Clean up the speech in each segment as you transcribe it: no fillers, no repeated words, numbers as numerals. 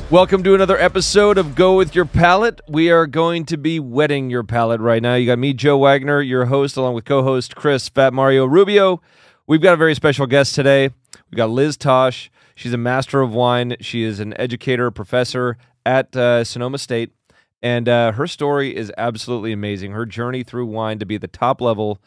Welcome to another episode of Go With Your Palate. We are going to be wetting your palate right now. You got me, Joe Wagner, your host, along with co-host Chris Fat Mario Rubio. We've got a very special guest today. We've got Liz Thach. She's a master of wine. She is an educator, professor at Sonoma State. And her story is absolutely amazing. Her journey through wine to be at the top level,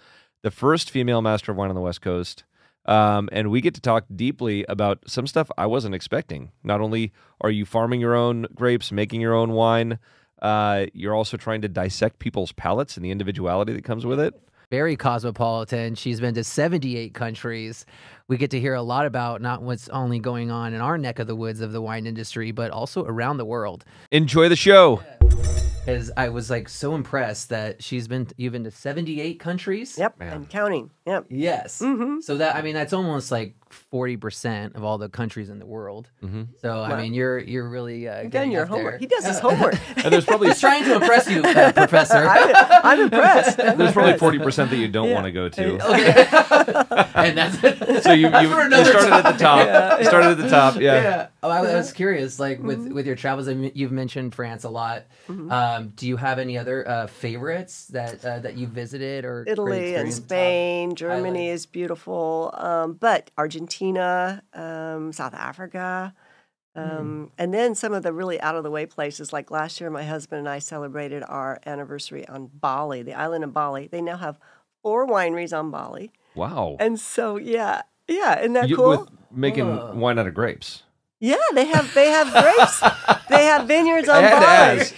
the first female master of wine on the West Coast. And we get to talk deeply about some stuff I wasn't expecting. Not only are you farming your own grapes, making your own wine, you're also trying to dissect people's palates and the individuality that comes with it. Very cosmopolitan. She's been to 78 countries. We get to hear a lot about not what's only going on in our neck of the woods of the wine industry, but also around the world. Enjoy the show. Because I was like so impressed that you've been to 78 countries. Yep, Man. and counting. Yep. Yes. Mm-hmm. So that, I mean, that's almost like 40% of all the countries in the world. Mm-hmm. So I mean, you're really You've done getting your up there. homework. He does his homework. And there's probably He's trying to impress you, Professor. I'm impressed. there's probably 40% that you don't want to go to. Okay. And that's it. So you That's for started another at the top. Yeah. You started at the top. Yeah. Yeah. Oh, I was curious, like with your travels, you've mentioned France a lot. Do you have any other favorites that you visited or great Italy and experience? Spain, Germany Highlights. is beautiful, but Argentina, South Africa, and then some of the really out-of-the-way places. Like last year, my husband and I celebrated our anniversary on Bali, the island of Bali. They now have 4 wineries on Bali. Wow. And so, yeah, isn't that cool? With making wine out of grapes. Yeah, they have grapes. They have vineyards on I had to Bali. ask.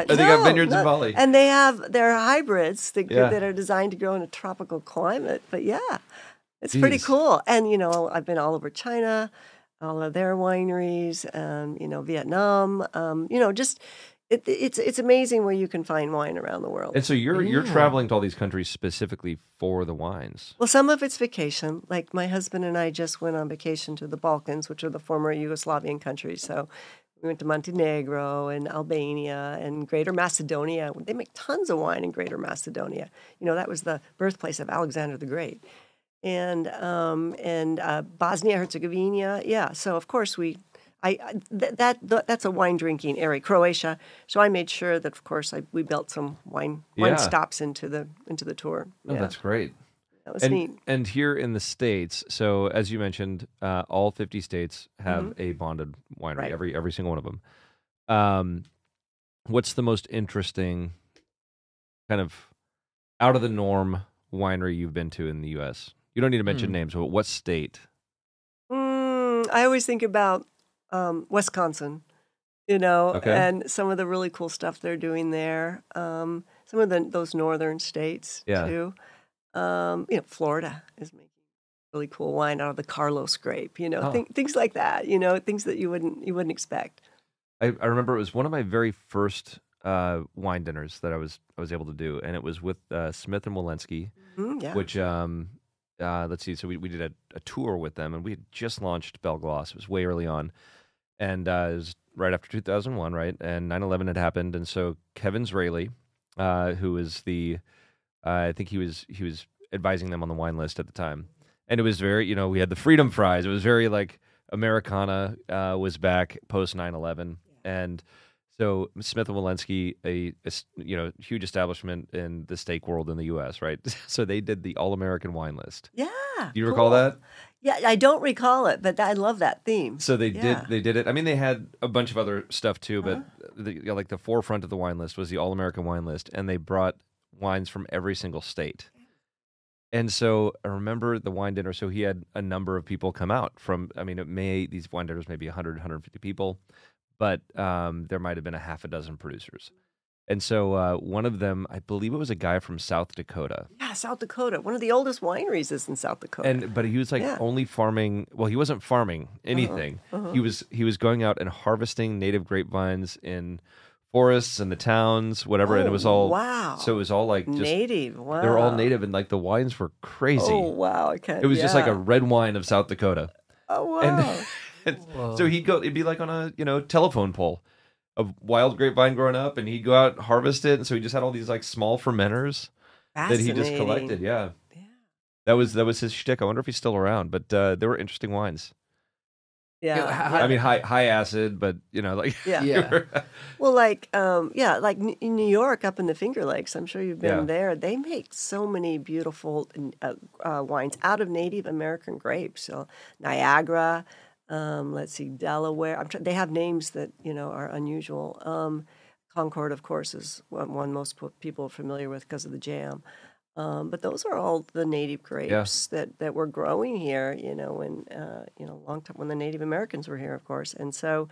They got vineyards in Bali. And they have their hybrids that, Yeah. that are designed to grow in a tropical climate. But yeah, it's pretty Jeez. cool. And, you know, I've been all over China, all of their wineries, you know, Vietnam. You know, just it's amazing where you can find wine around the world. And so you're traveling to all these countries specifically for the wines. Well, some of it's vacation. Like my husband and I just went on vacation to the Balkans, which are the former Yugoslavian countries. So we went to Montenegro and Albania and Greater Macedonia. They make tons of wine in Greater Macedonia. You know, that was the birthplace of Alexander the Great. And Bosnia Herzegovina. Yeah. So of course that's a wine drinking area. Croatia. So I made sure that of course we built some wine stops into the tour. Oh, that's great. That was neat. And here in the States, so as you mentioned, all 50 states have a bonded winery, Right. every single one of them. What's the most interesting kind of out of the norm winery you've been to in the U.S.? You don't need to mention names, but what state? I always think about Wisconsin, you know, Okay. and some of the really cool stuff they're doing there. Some of those northern states too. You know, Florida is making really cool wine out of the Carlos grape. You know, things like that. You know, things that you wouldn't expect. I remember it was one of my very first wine dinners that I was able to do, and it was with Smith and Walensky, Yeah. which let's see, so we did a tour with them, and we had just launched Belgloss. It was way early on, and it was right after 2001, right? And 9/11 had happened, and so Kevin Zraly, who was I think he was advising them on the wine list at the time, and it was very, you know, we had the Freedom Fries. It was very like Americana was back post 9/11, and so Smith and Walensky, a you know, huge establishment in the steak world in the U.S., right? So they did the All-American wine list. Yeah. Do you recall that? Yeah, I don't recall it, but I love that theme. So they did it. I mean, they had a bunch of other stuff too, but like the forefront of the wine list was the All-American wine list, and they brought wines from every single state. And so I remember the wine dinner. So he had a number of people come out from. I mean, these wine dinners may be 100, 150 people. But there might have been a half a dozen producers. And so one of them, I believe it was a guy from South Dakota. Yeah, South Dakota. One of the oldest wineries is in South Dakota. But he was like only farming, well, he wasn't farming anything. He was going out and harvesting native grapevines in forests and the towns, whatever, and it was all So it was all like just native. Wow. They were all native, and like the wines were crazy. Oh wow! Okay. It was just like a red wine of South Dakota. Oh wow! So it'd be like on a telephone pole of wild grapevine growing up, and he'd go out and harvest it. And so he just had all these like small fermenters that he just collected. Yeah. That was his shtick. I wonder if he's still around, but there were interesting wines. Yeah. I mean, high acid, but like Yeah. Yeah. Well, like, like in New York, up in the Finger Lakes, I'm sure you've been Yeah. there. They make so many beautiful wines out of Native American grapes. So Niagara, let's see, Delaware. They have names that are unusual. Concord, of course, is one most people are familiar with because of the jam. But those are all the native grapes that were growing here, when a long time when the Native Americans were here, of course. And so,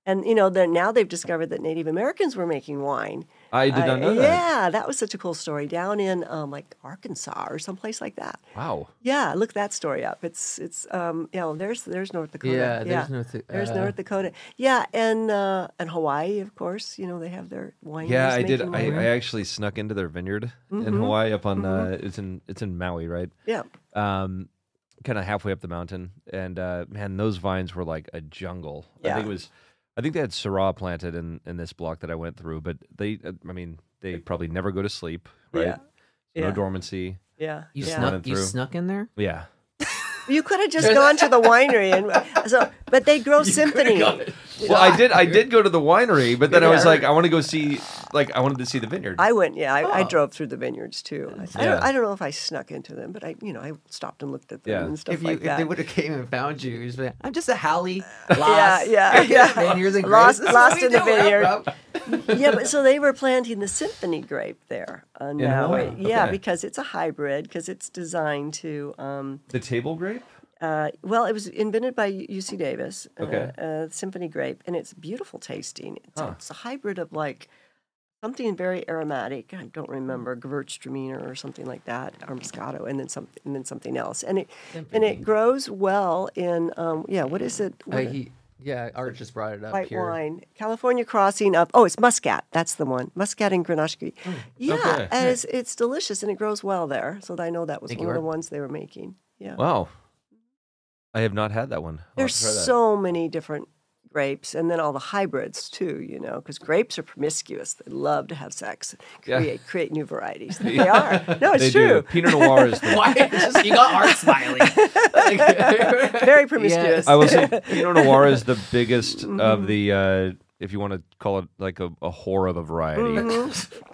and now they've discovered that Native Americans were making wine. I did not know that. Yeah, that was such a cool story down in like Arkansas or someplace like that. Wow. Yeah, look that story up. It's there's North Dakota. Yeah, there's there's North Dakota. Yeah, and Hawaii, of course. They have their wine. Yeah, I did. I actually snuck into their vineyard in Hawaii up on it's in Maui, right? Yeah. Kind of halfway up the mountain, and man, those vines were like a jungle. Yeah. I think they had Syrah planted in this block that I went through, but they probably never go to sleep, right? Yeah. So no Yeah. dormancy. Yeah. You yeah. snuck. You snuck in there. Yeah. You could have just gone to the winery but they grow symphony. Well, I did go to the winery, but then I was like, I want to go see, I wanted to see the vineyard. I went, I drove through the vineyards too. Yeah. I don't know if I snuck into them, but I stopped and looked at them and stuff If like that. they would have came and found you, you'd be, I'm just a Hallie. Yeah. Vineyards and Lost grapes. That's what in we the do, vineyard. Yeah, but so they were planting the symphony grape there on In Maui. Hawaii, Yeah, okay. because it's a hybrid, because it's designed to. The table grape? Well, it was invented by UC Davis. Okay. Symphony grape, and it's beautiful tasting. It's a hybrid of like something very aromatic. I don't remember Gewürztraminer or something like that, or Moscato, and then something else. And it grows well in what is it? Art just brought it up White here. wine, California crossing of. Oh, it's Muscat. That's the one. Muscat and Grenache. Yeah, okay. and it's delicious and it grows well there. So I know that was Thank one you, of the Art. ones they were making. Yeah. Wow. I have not had that one. I'll There's have to try that. so many different grapes, and then all the hybrids too. Because grapes are promiscuous. They love to have sex, create new varieties. They are. No, it's They true. do. Pinot Noir is the Why? You got Art smiling. Very promiscuous. I will say Pinot Noir is the biggest of the, if you want to call it like a whore of a variety.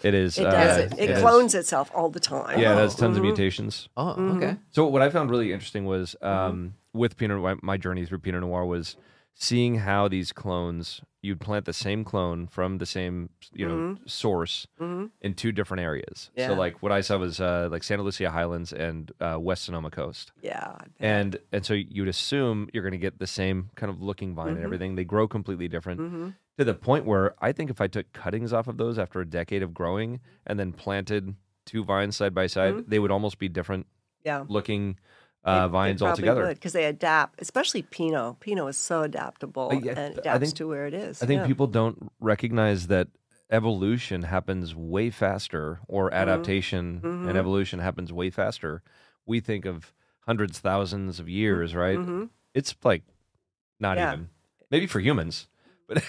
It is. It does it. It is. clones itself all the time. Yeah, it has tons of mutations. Oh, okay. So what I found really interesting was with Pinot Noir, my journey through Pinot Noir was seeing how these clones, you'd plant the same clone from the same source in two different areas. Yeah. So like what I saw was like Santa Lucia Highlands and West Sonoma Coast. Yeah. I bet. And so you'd assume you're going to get the same kind of looking vine and everything. They grow completely different to the point where I think if I took cuttings off of those after a decade of growing and then planted two vines side by side, they would almost be different looking vines altogether. Because they adapt, especially Pinot. Pinot is so adaptable and adapts to where it is. I think people don't recognize that evolution happens way faster, or adaptation and evolution happens way faster. We think of hundreds, thousands of years, right? It's like not even. Maybe for humans. But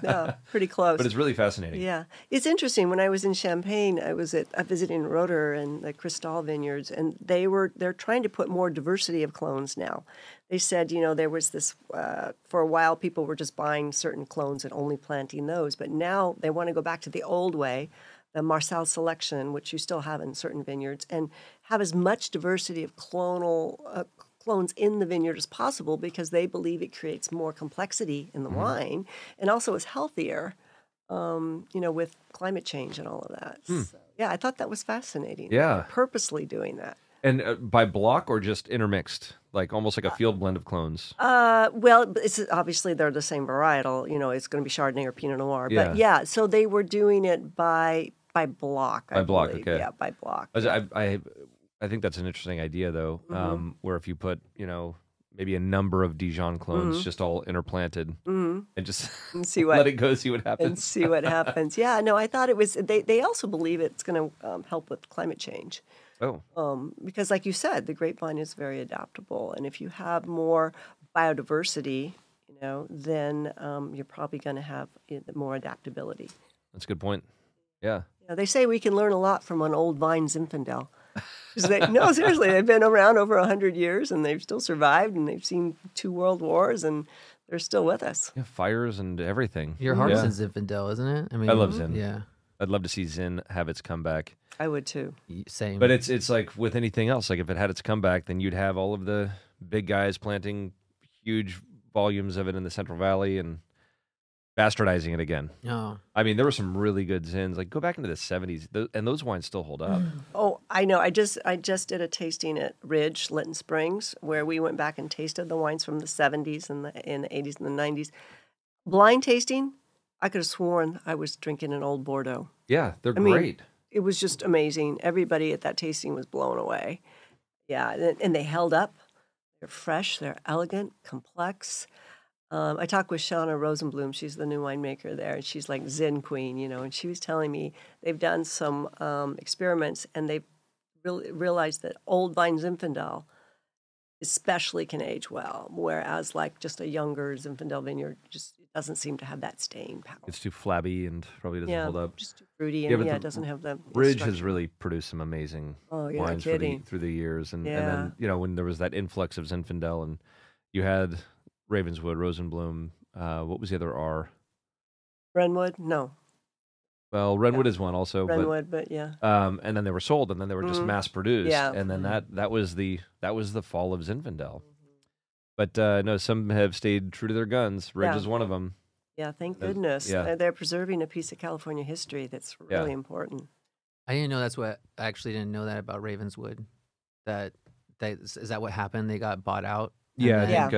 no, pretty close. But it's really fascinating. Yeah. It's interesting. When I was in Champagne, I was visiting Roeder and the Cristal vineyards, and they're trying to put more diversity of clones now. They said, there was this, for a while, people were just buying certain clones and only planting those, but now they want to go back to the old way, the Marseille selection, which you still have in certain vineyards, and have as much diversity of clones in the vineyard as possible, because they believe it creates more complexity in the wine, and also is healthier, with climate change and all of that. So, yeah, I thought that was fascinating. Yeah. They're purposely doing that. And by block or just intermixed, like almost like a field blend of clones? Well, it's obviously they're the same varietal. It's going to be Chardonnay or Pinot Noir. Yeah. But yeah, so they were doing it by block. By block, believe. okay. Yeah, by block. I think that's an interesting idea, though, where if you put, maybe a number of Dijon clones just all interplanted and just And see what let it go, see what happens. and see what happens. Yeah, no, I thought it was. They also believe it's going to help with climate change. Oh, Because, like you said, the grapevine is very adaptable, and if you have more biodiversity, then you're probably going to have more adaptability. that's a good point. Yeah. They say we can learn a lot from an old vine Zinfandel. No, seriously, they've been around over 100 years, and they've still survived, and they've seen 2 world wars, and they're still with us. Yeah, fires and everything. Your heart's in Zinfandel, isn't it? I love Zin. Yeah. I'd love to see Zin have its comeback. I would too. Same. But it's like with anything else. Like if it had its comeback, then you'd have all of the big guys planting huge volumes of it in the Central Valley and bastardizing it again. Oh. I mean, there were some really good Zins. Like go back into the 70s, and those wines still hold up. Oh, I know. I just did a tasting at Ridge, Lytton Springs, where we went back and tasted the wines from the 70s and the 80s and the 90s. Blind tasting, I could have sworn I was drinking an old Bordeaux. Yeah, they're I mean, great. It was just amazing. Everybody at that tasting was blown away. Yeah, and they held up. They're fresh. They're elegant, complex. I talked with Shauna Rosenblum. She's the new winemaker there, and she's like Zen queen, you know. And she was telling me they've done some experiments, and they've really realized that old vine Zinfandel especially can age well, whereas like just a younger Zinfandel vineyard just doesn't seem to have that staying power. It's too flabby and probably doesn't hold up. Just too fruity, and it doesn't have the Ridge structure. has really produced some amazing you're not wines kidding. through the years, and then when there was that influx of Zinfandel, and you had Ravenswood, Rosenblum. What was the other R? Renwood? No. Well, Renwood is one also. Renwood, but yeah. And then they were sold, and then they were just mass produced. Yeah. And then that was the fall of Zinfandel. But no, some have stayed true to their guns. Ridge is one of them. Yeah, thank goodness. Yeah. They're preserving a piece of California history that's really important. I didn't know that's what. I actually didn't know that about Ravenswood. Is that what happened? They got bought out. Yeah, I think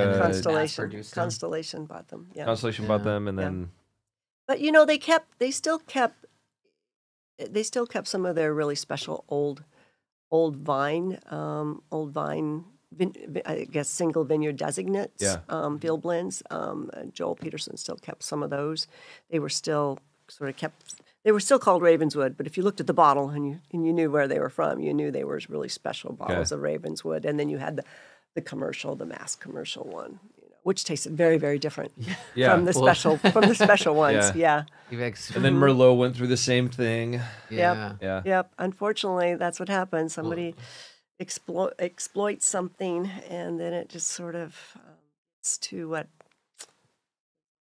Constellation bought them. Yeah, Constellation bought them, and then. But you know, they still kept some of their really special old vine, I guess single vineyard designates, field blends. Joel Peterson still kept some of those. They were still They were still called Ravenswood, but if you looked at the bottle and you knew where they were from, you knew they were really special bottles of Ravenswood. And then you had the mass commercial one, which tasted very, very different from the special ones. Yeah. And then Merlot went through the same thing. Yep. Unfortunately, that's what happens. Somebody exploits something, and then it just sort of it's to what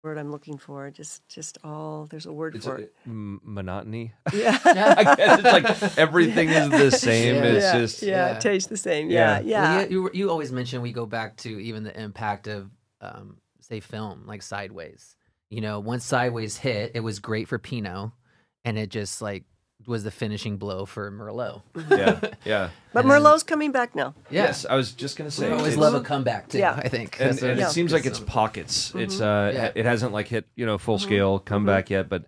word I'm looking for. Just all there's a word for it. Monotony. Yeah. I guess it's like everything is the same. It tastes the same. Well, you always mention we go back to even the impact of say film like Sideways. You know, once Sideways hit, it was great for Pinot, and it just like was the finishing blow for Merlot. Yeah. But Merlot's coming back now. Yes, I was just gonna say. We always love a comeback too. I think, and it seems like it's pockets. It's it hasn't like hit full scale comeback yet, but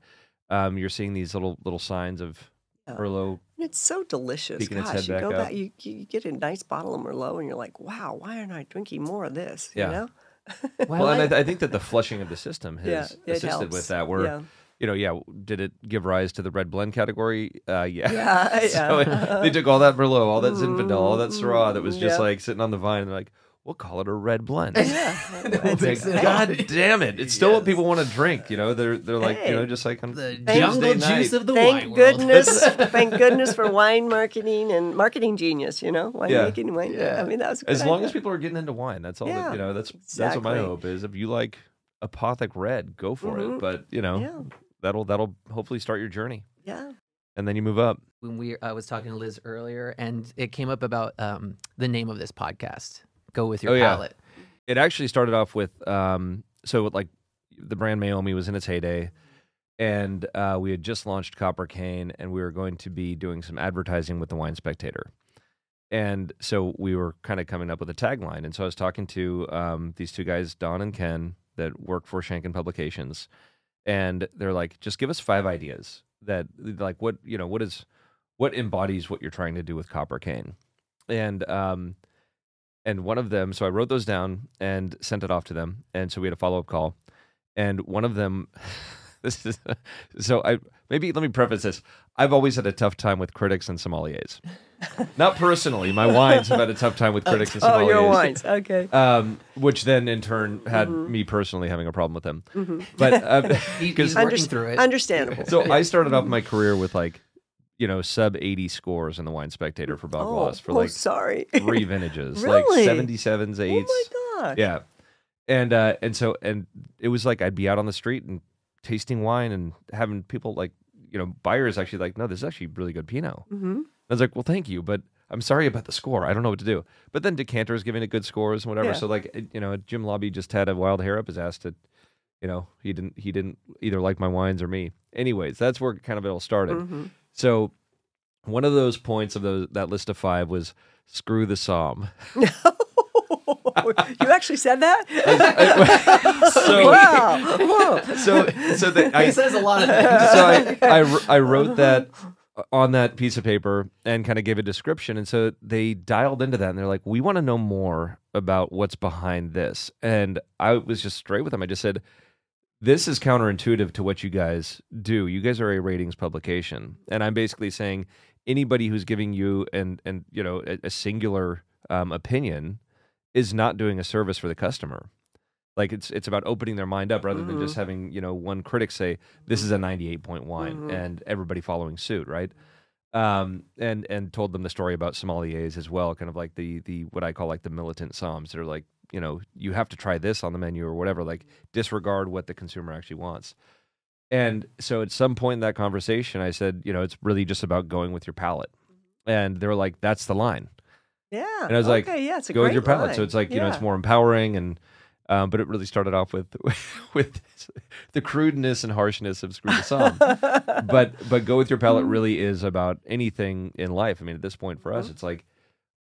you're seeing these little signs of Merlot. And it's so delicious. Gosh, you go back, you get a nice bottle of Merlot, and you're like, wow, why aren't I drinking more of this? You know. Well, and I think that the flushing of the system has assisted with that. Where did it give rise to the red blend category? So they took all that Merlot, all that Zinfandel, all that Syrah that was just like sitting on the vine, and they're like, we'll call it a red blend. God damn it! It's still what people want to drink. They're like just like on the jungle juice of the wine world. Thank goodness for wine marketing and marketing genius. Making wine. I mean, that was a good as long idea. as people are getting into wine. That's all. That's what my hope is. If you like Apothic Red, go for it. But that'll hopefully start your journey. Yeah. And then you move up. When I was talking to Liz earlier, and it came up about the name of this podcast. Go With Your Palate. It actually started off with like the brand Maomi was in its heyday, and we had just launched Copper Cane, and we were going to be doing some advertising with the Wine Spectator. And so we were kind of coming up with a tagline. And so I was talking to these two guys, Don and Ken, that work for Shanken Publications, and they're like, just give us 5 ideas that like what embodies what you're trying to do with Copper Cane. And one of them, so I wrote those down and sent it off to them. And so we had a follow-up call. And one of them, let me preface this. I've always had a tough time with critics and sommeliers. Not personally. My wines have had a tough time with critics and sommeliers. Oh, your wines. Okay. Which then in turn had me personally having a problem with them. But he's working through it. Understandable. So I started off my career with like sub 80 scores in the Wine Spectator for Balglass for like sorry. 3 vintages, Really? like 77s, 8s. Oh my gosh. Yeah. And it was like I'd be out on the street and tasting wine and having people like, buyers actually like, no, this is actually really good Pinot. Mm-hmm. I was like, well, thank you, but I'm sorry about the score. I don't know what to do. But then Decanter is giving it good scores and whatever. Yeah. So like, Jim Lobby just had a wild hair up his ass to, he didn't either like my wines or me. Anyways, that's where kind of it all started. Mm-hmm. So one of those points of that list of 5 was screw the Somm. You actually said that? So, wow. Whoa. He says a lot of things. So I wrote that on that piece of paper and kind of gave a description. And so they dialed into that and they're like, we want to know more about what's behind this. And I was just straight with them. I just said, this is counterintuitive to what you guys do. You guys are a ratings publication. And I'm basically saying anybody who's giving you a singular opinion is not doing a service for the customer. Like it's about opening their mind up rather than just having, one critic say, this is a 98-point wine and everybody following suit, right? And told them the story about sommeliers as well, kind of like the what I call like the militant somms that are like, you have to try this on the menu or whatever, like disregard what the consumer actually wants. And so at some point in that conversation, I said, it's really just about going with your palate. And they were like, that's the line. Yeah. And I was like, yeah, it's a go with great your palate. line. So it's like, Yeah. it's more empowering and but it really started off with the crudeness and harshness of screw the Somm. but go with your palate really is about anything in life. I mean, at this point for us, it's like,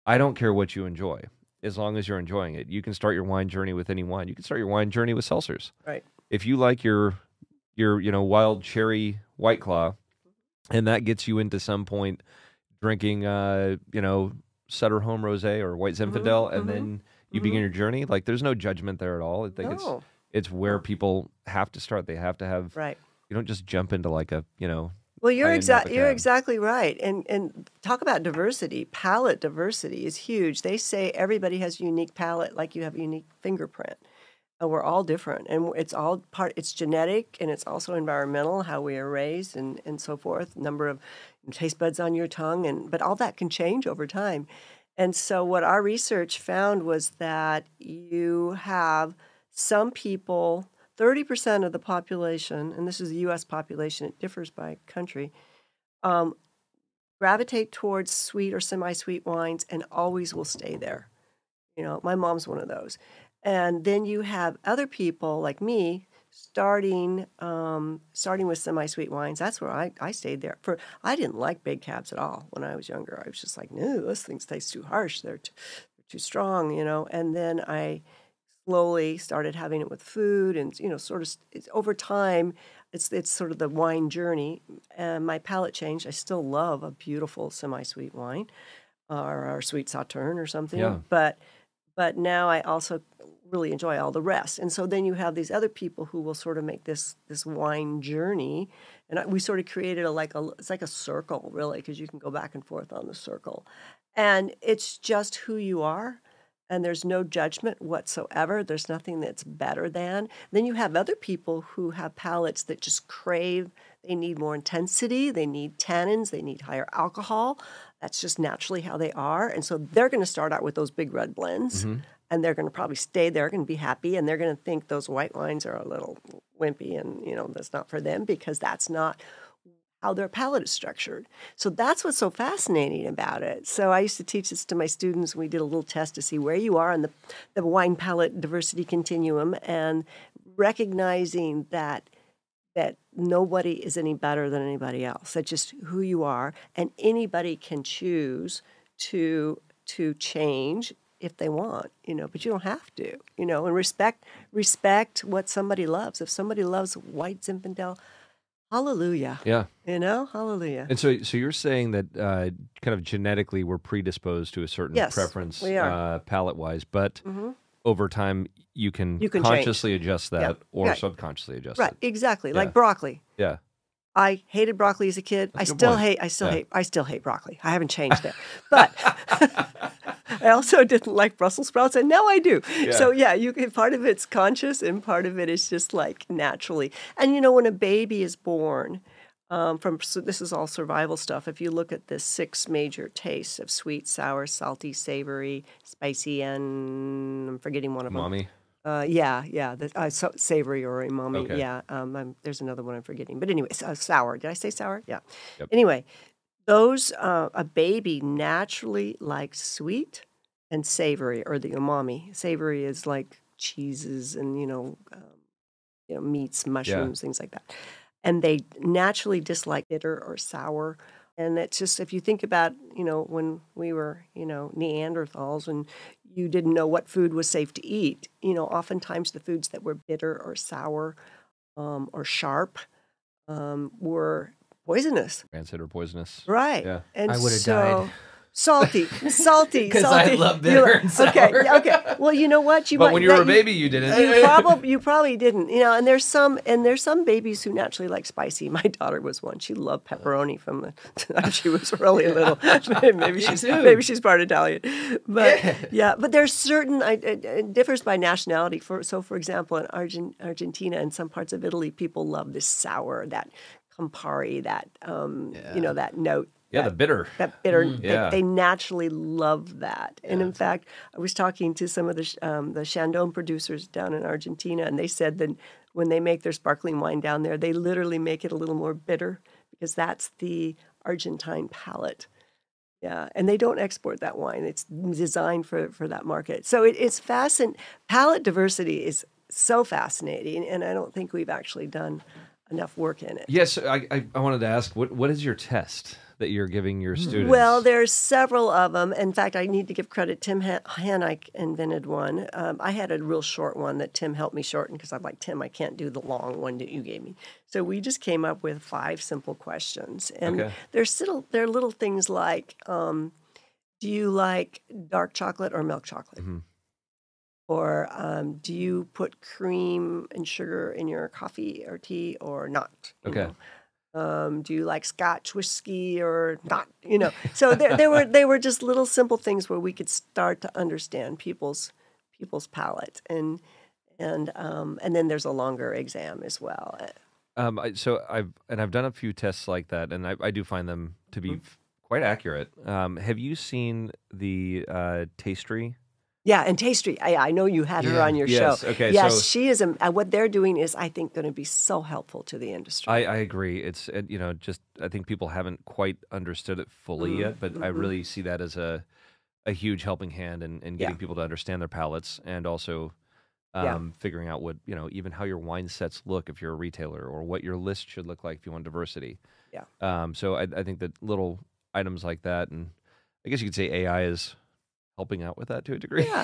I don't care what you enjoy as long as you're enjoying it. You can start your wine journey with any wine. You can start your wine journey with seltzers. Right. If you like your wild cherry White Claw, and that gets you into some point drinking Sutter Home Rosé or White Zinfandel, and then you begin your journey. Like, there's no judgment there at all. I think it's where people have to start. They have to have. Right. You don't just jump into like a Well, you're high-end Napa you're cab. exactly right. And talk about diversity. Palate diversity is huge. They say everybody has a unique palate, like you have a unique fingerprint. And we're all different, and it's all it's genetic, and it's also environmental, how we are raised, and so forth. Number of taste buds on your tongue, but all that can change over time. And so what our research found was that you have some people, 30% of the population, and this is the U.S. population, it differs by country, gravitate towards sweet or semi-sweet wines and always will stay there. My mom's one of those. And then you have other people like me starting with semi-sweet wines. That's where I stayed there. I didn't like big cabs at all when I was younger. I was just like, no, those things taste too harsh. They're too strong, And then I slowly started having it with food, and it's over time. It's sort of the wine journey. And my palate changed. I still love a beautiful semi-sweet wine, or sweet Sauterne or something. Yeah. But now I also really enjoy all the rest. And so then you have these other people who will sort of make this wine journey. And we sort of created it's like a circle, really, because you can go back and forth on the circle. And it's just who you are. And there's no judgment whatsoever. There's nothing that's better than. Then you have other people who have palates that just crave, they need more intensity, they need tannins, they need higher alcohol. That's just naturally how they are. And so they're going to start out with those big red blends. And they're going to probably stay there, going to be happy, and they're going to think those white wines are a little wimpy, and that's not for them, because that's not how their palate is structured. So that's what's so fascinating about it. So I used to teach this to my students. We did a little test to see where you are on the wine palate diversity continuum, and recognizing that nobody is any better than anybody else. That's just who you are, and anybody can choose to change if they want, but you don't have to, and respect what somebody loves. If somebody loves White Zinfandel, hallelujah. Yeah. Hallelujah. And so you're saying that kind of genetically we're predisposed to a certain preference, we are. palate-wise, but over time you can You can consciously adjust that or Right. subconsciously adjust Right, it. exactly. Yeah. Like broccoli. Yeah. I hated broccoli as a kid. That's a I good still point. I still hate broccoli. I haven't changed it. But I also didn't like Brussels sprouts, and now I do. Yeah. So part of it's conscious, and part of it is just like naturally. And when a baby is born, So this is all survival stuff. If you look at the 6 major tastes of sweet, sour, salty, savory, spicy, and I'm forgetting one of them. Umami. Savory or umami. Okay. Yeah, there's another one I'm forgetting. But anyway, sour. Did I say sour? Yeah. Yep. Anyway, those a baby naturally likes sweet and savory, or the umami. Savory is like cheeses and meats, mushrooms, things like that. And they naturally dislike bitter or sour. And it's just, if you think about, when we were, Neanderthals and you didn't know what food was safe to eat, oftentimes the foods that were bitter or sour or sharp were poisonous. Rancid or poisonous. Right. Yeah. And I would have died. Salty. Because I love bitter and sour. Okay. Well, you know what? But when you were a baby, you didn't. You probably didn't. And there's some babies who naturally like spicy. My daughter was one. She loved pepperoni from the time she was really little. maybe she's part Italian. But but there's certain it differs by nationality. For example, in Argentina and some parts of Italy, people love this sour, that Campari, that that note. Yeah, the bitter. That bitter. They naturally love that. And in fact, I was talking to some of the Chandon producers down in Argentina, and they said that when they make their sparkling wine down there, they literally make it a little more bitter because that's the Argentine palate. Yeah, and they don't export that wine. It's designed for that market. So it's fascinating. Palate diversity is so fascinating, and I don't think we've actually done enough work in it. Yes, I wanted to ask, what is your test that you're giving your students? Well, there's several of them. In fact, I need to give credit. Tim Hanike invented one. I had a real short one that Tim helped me shorten because I'm like, Tim, I can't do the long one that you gave me. So we just came up with 5 simple questions. And they're little things like, do you like dark chocolate or milk chocolate? Mm-hmm. Or do you put cream and sugar in your coffee or tea or not? Okay. Do you like Scotch whiskey or not? So they were just little simple things where we could start to understand people's palate, and then there's a longer exam as well. So I've done a few tests like that, and I do find them to be quite accurate. Have you seen the Tastery? Yeah, and Tastery. I know you had her on your show. Okay. Yes, so she is. What they're doing is, I think, going to be so helpful to the industry. I agree. It's just I think people haven't quite understood it fully yet, but I really see that as a huge helping hand in getting people to understand their palates, and also figuring out what even how your wine sets look if you're a retailer, or what your list should look like if you want diversity. Yeah. So I think that little items like that, and I guess you could say AI is helping out with that to a degree. Yeah.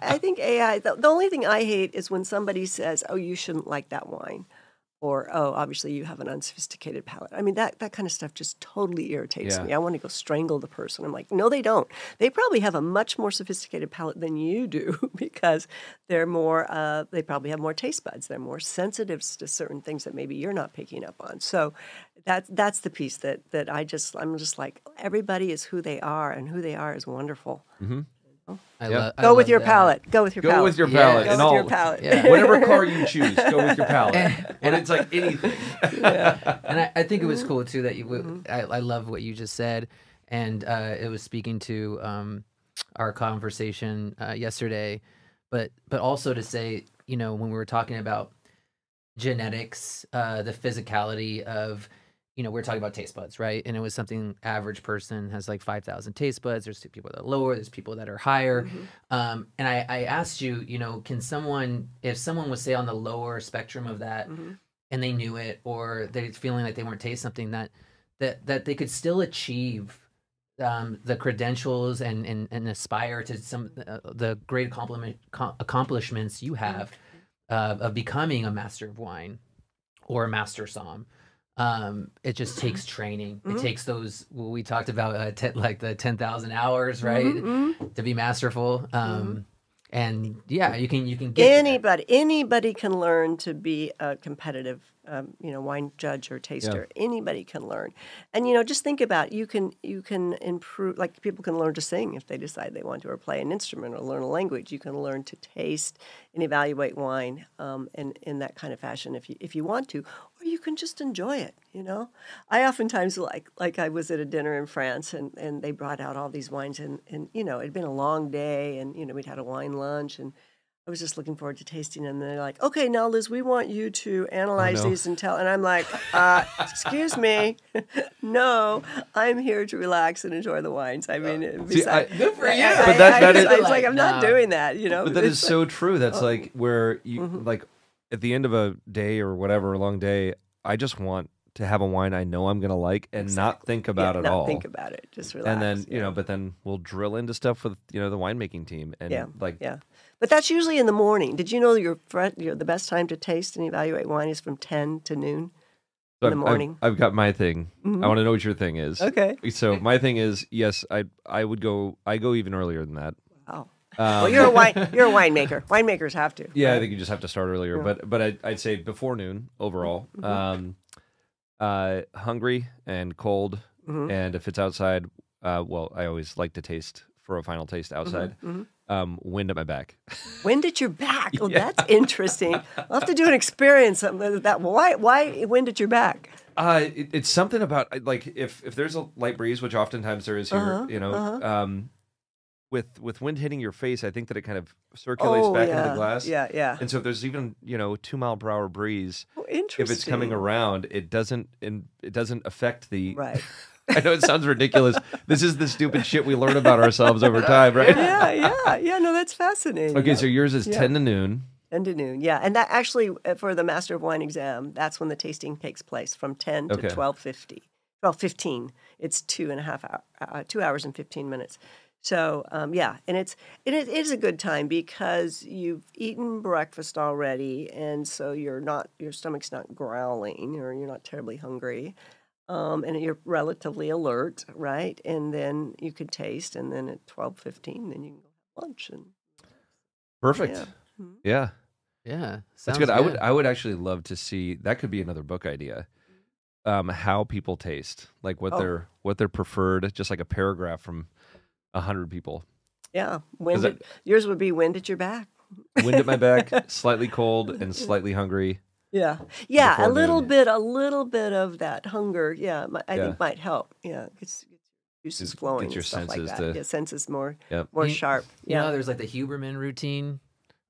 I think AI, the only thing I hate is when somebody says, oh, you shouldn't like that wine. Or, oh, obviously you have an unsophisticated palate. I mean, that kind of stuff just totally irritates me. I want to go strangle the person. I'm like, no, they don't. They probably have a much more sophisticated palate than you do because they're more, they probably have more taste buds. They're more sensitive to certain things that maybe you're not picking up on. So that's the piece that I'm just like, everybody is who they are, and who they are is wonderful. Mm-hmm. Go with your palate. Go with your palate. Go with your palate. Go with your palate. Yeah. Whatever car you choose, go with your palate. And it's like anything. And I think it was cool too that you. I love what you just said, and it was speaking to our conversation yesterday, but also to say, when we were talking about genetics, the physicality of. We're talking about taste buds, right? And it was something average person has like 5,000 taste buds. There's people that are lower. There's people that are higher. And I asked you, can someone, if someone was say on the lower spectrum of that, and they knew it, or they're feeling like they weren't tasting something, that they could still achieve the credentials and aspire to some the great accomplishments you have of becoming a master of wine or a master somm. It just takes training. It takes those we talked about, like the 10,000 hours, right, to be masterful. And you can get anybody can learn to be a competitive, wine judge or taster. Yeah. Anybody can learn, and just think about you can improve. Like people can learn to sing if they decide they want to, or play an instrument, or learn a language. You can learn to taste and evaluate wine, in that kind of fashion if you want to, or you can just enjoy it, you know? I oftentimes like I was at a dinner in France and they brought out all these wines and you know, it'd been a long day and, you know, we'd had a wine lunch and I was just looking forward to tasting them. And they're like, okay, now Liz, we want you to analyze these and tell. And I'm like, excuse me, no, I'm here to relax and enjoy the wines. I mean, good for you. But that is it's like I'm not doing that, you know. But that is so true. That's like where you like at the end of a day or whatever, a long day, I just want to have a wine I know I'm going to like and not think about it all. Not think about it. Just relax. And then, you know, but then we'll drill into stuff with, you know, the winemaking team. And But that's usually in the morning. Did you know the best time to taste and evaluate wine is from 10 to noon in the morning? I've got my thing. I want to know what your thing is. Okay. So my thing is, yes, I go even earlier than that. Wow. Well, you're a winemaker. Winemakers have to. Yeah, right? I think you just have to start earlier. But I'd say before noon overall. Hungry and cold, and if it's outside, well, I always like to taste for a final taste outside. Wind at my back. Wind at your back. Oh, that's interesting. I'll have to do an experience with that. Why wind at your back? It's something about like if there's a light breeze, which oftentimes there is here, you know, with wind hitting your face, I think that it kind of circulates back into the glass. Yeah. And so if there's even, you know, 2 mile per hour breeze, interesting. if it's coming around, it doesn't affect the. Right. I know it sounds ridiculous. This is the stupid shit we learn about ourselves over time, right? Yeah. No, that's fascinating. Okay, so yours is 10 to noon. 10 to noon, yeah. And that actually, for the Master of Wine exam, that's when the tasting takes place, from 10 to 12:50. 12:15. It's 2 hours and 15 minutes. So, and it is a good time because you've eaten breakfast already, and so your stomach's not growling, or you're not terribly hungry. And you're relatively alert, right? And then you could taste, and then at 12:15, then you can go have lunch. Perfect. Yeah. Sounds That's good. I would actually love to see, that could be another book idea. How people taste, like what their preferred, just like a paragraph from 100 people. Yeah. Yours would be wind at your back. Wind at my back, slightly cold and slightly hungry. Yeah, a little bit of that hunger. Yeah, I think might help. Yeah, it's juices flowing. Get your and stuff senses like that. to senses more sharp. You know, there's like the Huberman routine,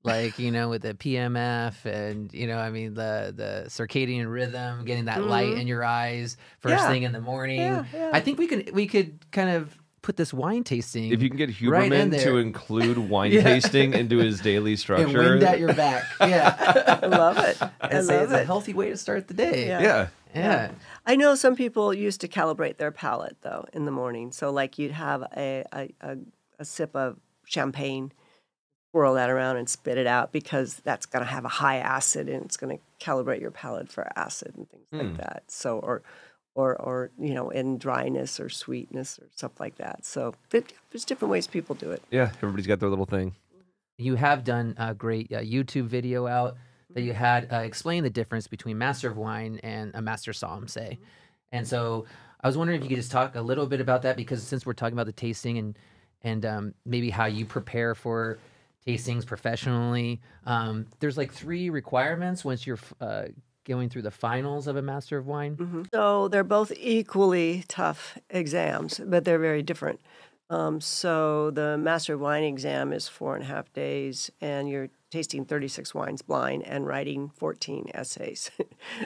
like, you know, with the PMF and, you know, I mean the circadian rhythm, getting that light in your eyes first thing in the morning. Yeah. I think we could kind of put this wine tasting. If you can get Huberman to include wine tasting into his daily structure. And wind at your back. Yeah. I love it. It's a healthy way to start the day. Yeah. I know some people used to calibrate their palate, though, in the morning. So, like, you'd have a sip of champagne, swirl that around and spit it out, because that's going to have a high acid and it's going to calibrate your palate for acid and things like that. So, or you know, in dryness or sweetness or stuff like that. So there's different ways people do it. Yeah, everybody's got their little thing. You have done a great YouTube video out that you had explain the difference between Master of Wine and a Master Somm, say. And so I was wondering if you could just talk a little bit about that, because since we're talking about the tasting and maybe how you prepare for tastings professionally, there's like 3 requirements once you're going through the finals of a Master of Wine. So they're both equally tough exams, but they're very different. So the Master of Wine exam is 4.5 days, and you're tasting 36 wines blind and writing 14 essays.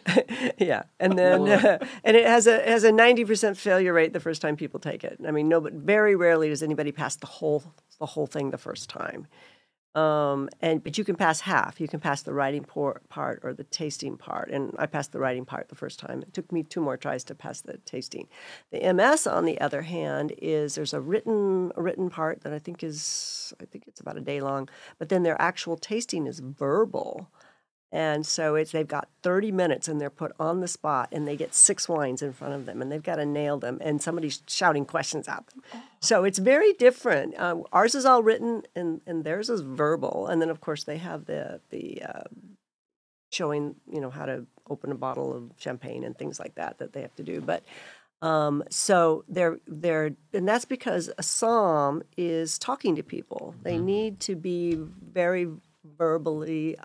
And then and it has a 90% failure rate the first time people take it. I mean, very rarely does anybody pass the whole thing the first time. But you can pass half. You can pass the writing part or the tasting part. And I passed the writing part the first time. It took me 2 more tries to pass the tasting. The MS, on the other hand, there's a written part that I think it's about a day long. But then their actual tasting is verbal. And so they've got 30 minutes, and they're put on the spot, and they get 6 wines in front of them, and they've got to nail them, and somebody's shouting questions at them. So it's very different. Ours is all written, and theirs is verbal. And then, of course, they have the showing, you know, how to open a bottle of champagne and things like that they have to do. But so they're and that's because a somm is talking to people. They need to be very verbally,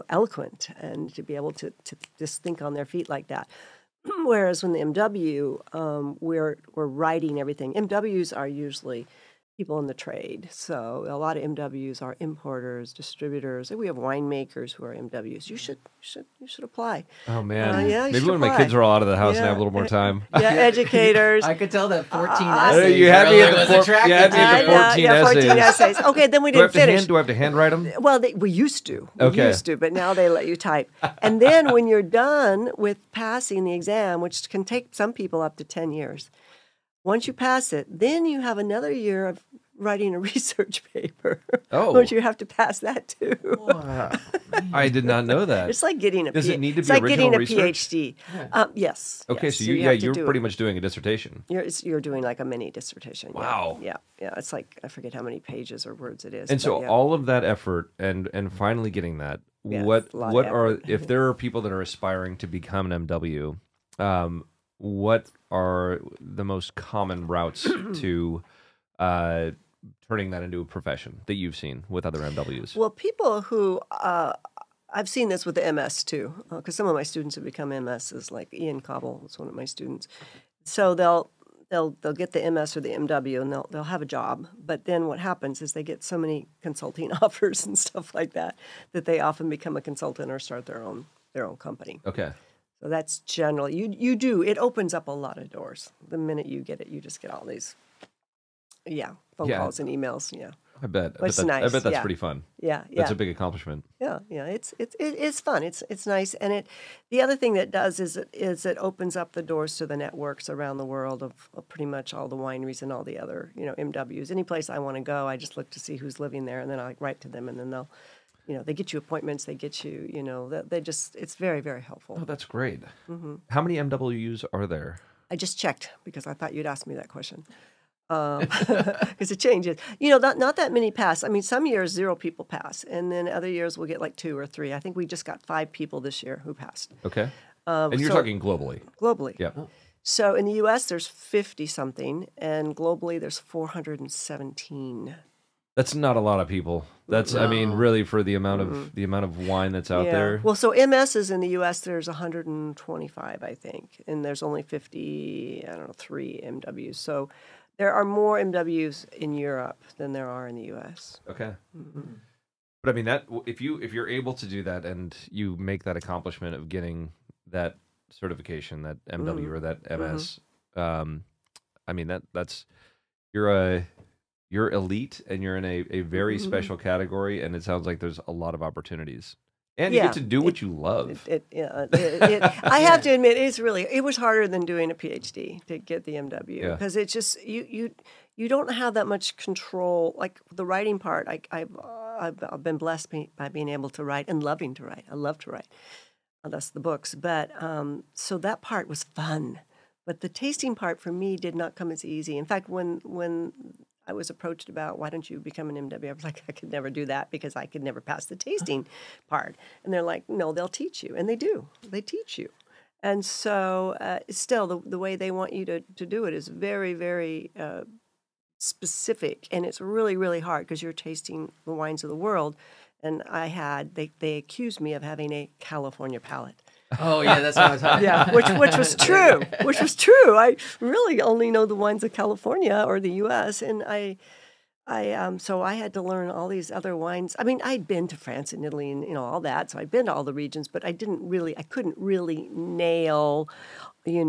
eloquent, and to be able to just think on their feet like that. Whereas when the MW, we're writing everything. MWs are usually people in the trade. So a lot of MWs are importers, distributors. We have winemakers who are MWs. You should apply. Oh man, yeah, you maybe should when my apply. kids are all out of the house and I have a Yeah. little more time. Yeah, educators. I could tell that 14 I essays. you had me really at the was four- attracted you had me to at you. the 14 yeah, 14 essays. essays. Okay, then we Do I, have didn't finish. do I have to handwrite them? Well, we used to. We Okay. used to, but now they let you type. And then when you're done with passing the exam, which can take some people up to 10 years, once you pass it, then you have another year of writing a research paper. Oh. Which you have to pass that too. I did not know that. It's like getting a Does it need to it's be like original getting a research? PhD. Yes. Okay, yes. so you have to you're do pretty it. much doing a dissertation. You're doing like a mini dissertation. yeah. Wow. Yeah. It's like, I forget how many pages or words it is. And but so yeah. all of that effort and finally getting that, Yeah, what it's a lot of what are effort. if there are people that are aspiring to become an MW, what are the most common routes to turning that into a profession that you've seen with other MWs? Well, people who I've seen this with the MS too, because some of my students have become MSs. Like Ian Cobble was one of my students. So they'll get the MS or the MW, and they'll have a job. But then what happens is they get so many consulting offers and stuff like that that they often become a consultant or start their own company. Okay. So that's generally you do. It opens up a lot of doors. The minute you get it, you just get all these, phone Yeah. calls and emails. Yeah. I bet. It's I nice, bet that's yeah. pretty fun. Yeah, That's a big accomplishment. Yeah, it's fun. It's nice, and the other thing that does is it opens up the doors to the networks around the world of pretty much all the wineries and all the other MWs. Any place I want to go, I just look to see who's living there, and then I write to them, and then they'll, they get you appointments, they get you, they just it's very, very helpful. Oh, that's great. Mm-hmm. How many MWs are there? I just checked because I thought you'd ask me that question. Because it changes. Not that many pass. I mean, some years 0 people pass, and then other years we'll get like 2 or 3. I think we just got 5 people this year who passed. Okay. And you're so- talking globally. Globally. Yeah. So in the U.S. there's 50-something, and globally there's 417. That's not a lot of people. That's I mean, really for the amount of wine that's out there. Well, so MSs in the U.S. there's 125, I think, and there's only 3 MWs. So there are more MWs in Europe than there are in the U.S. Okay. But I mean that if you're able to do that and you make that accomplishment of getting that certification, that MW or that MS, I mean that's you're elite and you're in a very special category, and it sounds like there's a lot of opportunities. And you get to do what you love. I have to admit, it was harder than doing a PhD to get the MW because it's just you don't have that much control. Like the writing part, I've been blessed by being able to write and loving to write. I love to write. That's the books, but so that part was fun. But the tasting part for me did not come as easy. In fact, when I was approached about why don't you become an MW, I was like, I could never do that because I could never pass the tasting part. And they're like, no, they'll teach you, and they do. They teach you. And so still, the way they want you to do it is very, very specific, and it's really, really hard because you're tasting the wines of the world. And they accused me of having a California palate. Oh yeah, that's what I was talking. Yeah, which was true. Which was true. I really only know the wines of California or the U.S. and so I had to learn all these other wines. I mean, I'd been to France and Italy and all that, so I'd been to all the regions, but I couldn't really nail, a